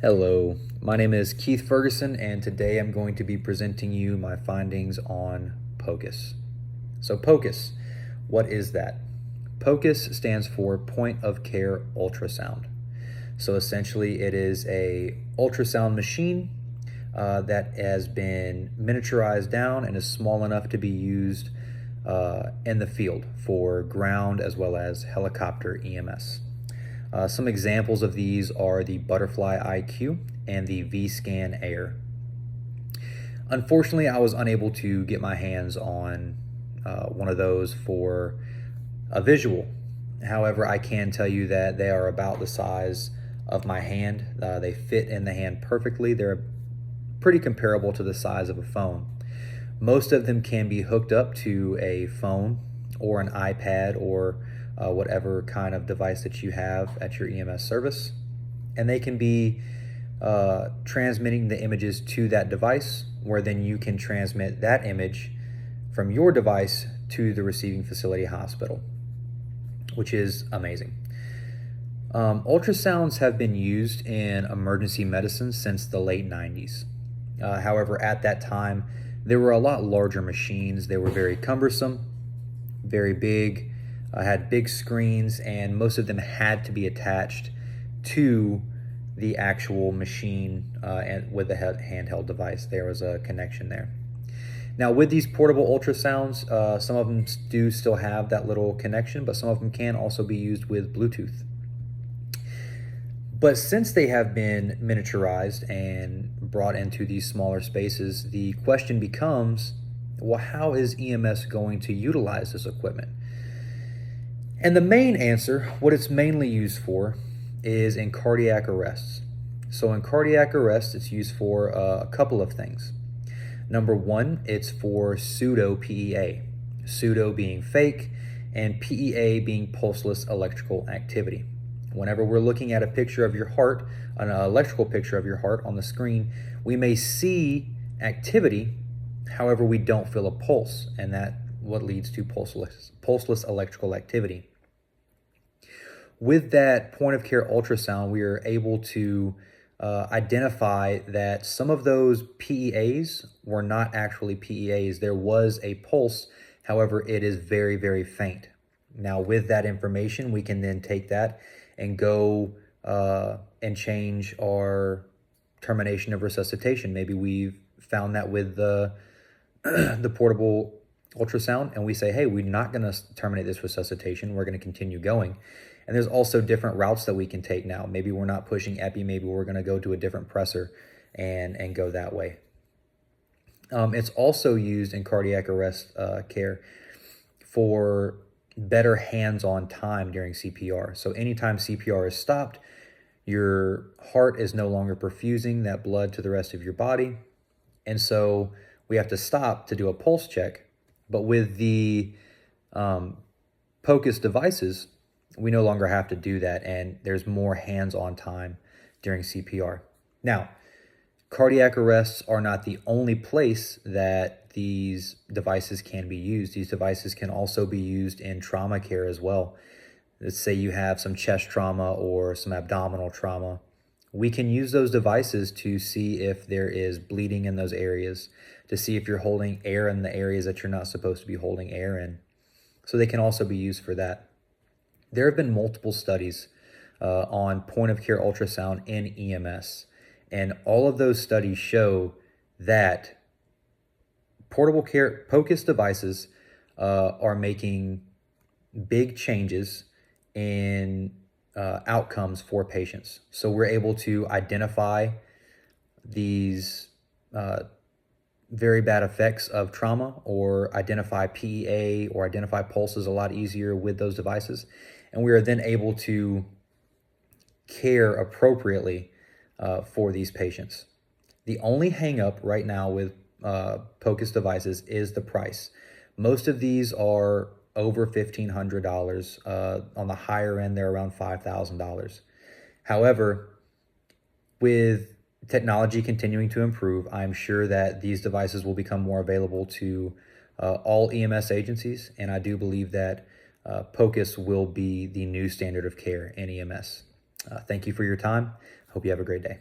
Hello, my name is Keith Ferguson, and today I'm going to be presenting you my findings on POCUS. So POCUS, what is that? POCUS stands for Point of Care Ultrasound. So essentially it is a ultrasound machine that has been miniaturized down and is small enough to be used in the field for ground as well as helicopter EMS. Some examples of these are the Butterfly IQ and the V-Scan Air. Unfortunately, I was unable to get my hands on one of those for a visual. However, I can tell you that they are about the size of my hand. They fit in the hand perfectly. They're pretty comparable to the size of a phone. Most of them can be hooked up to a phone or an iPad or whatever kind of device that you have at your EMS service. And they can be transmitting the images to that device, where then you can transmit that image from your device to the receiving facility hospital, which is amazing. Ultrasounds have been used in emergency medicine since the late 90s. However, at that time, there were a lot larger machines. They were very cumbersome, very big, had big screens, and most of them had to be attached to the actual machine and with the handheld device. There was a connection there. Now with these portable ultrasounds, some of them do still have that little connection, but some of them can also be used with Bluetooth. But since they have been miniaturized and brought into these smaller spaces, the question becomes, well, how is EMS going to utilize this equipment? And the main answer, what it's mainly used for, is in cardiac arrests. So in cardiac arrest, it's used for a couple of things. Number one, it's for pseudo PEA. Pseudo being fake, and PEA being pulseless electrical activity. Whenever we're looking at a picture of your heart, an electrical picture of your heart on the screen, we may see activity, however, we don't feel a pulse, and that's what leads to pulseless electrical activity. With that point of care ultrasound, we are able to identify that some of those PEAs were not actually PEAs. There was a pulse, however, it is very, very faint. Now, with that information, we can then take that and go and change our termination of resuscitation. Maybe we've found that with the portable ultrasound, and we say, hey, we're not going to terminate this resuscitation. We're going to continue going. And there's also different routes that we can take now. Maybe we're not pushing epi. Maybe we're going to go to a different pressor and go that way. It's also used in cardiac arrest care for better hands-on time during CPR. So anytime CPR is stopped, your heart is no longer perfusing that blood to the rest of your body. And so we have to stop to do a pulse check. But with the POCUS devices, we no longer have to do that, and there's more hands-on time during CPR. Now, cardiac arrests are not the only place that these devices can be used. These devices can also be used in trauma care as well. Let's say you have some chest trauma or some abdominal trauma. We can use those devices to see if there is bleeding in those areas, to see if you're holding air in the areas that you're not supposed to be holding air in. So they can also be used for that. There have been multiple studies on point of care ultrasound in EMS, and all of those studies show that portable care POCUS devices are making big changes in outcomes for patients. So we're able to identify these very bad effects of trauma, or identify PEA or identify pulses a lot easier with those devices. And we are then able to care appropriately for these patients. The only hang up right now with POCUS devices is the price. Most of these are over $1,500. On the higher end, they're around $5,000. However, with technology continuing to improve, I'm sure that these devices will become more available to all EMS agencies, and I do believe that POCUS will be the new standard of care in EMS. Thank you for your time. Hope you have a great day.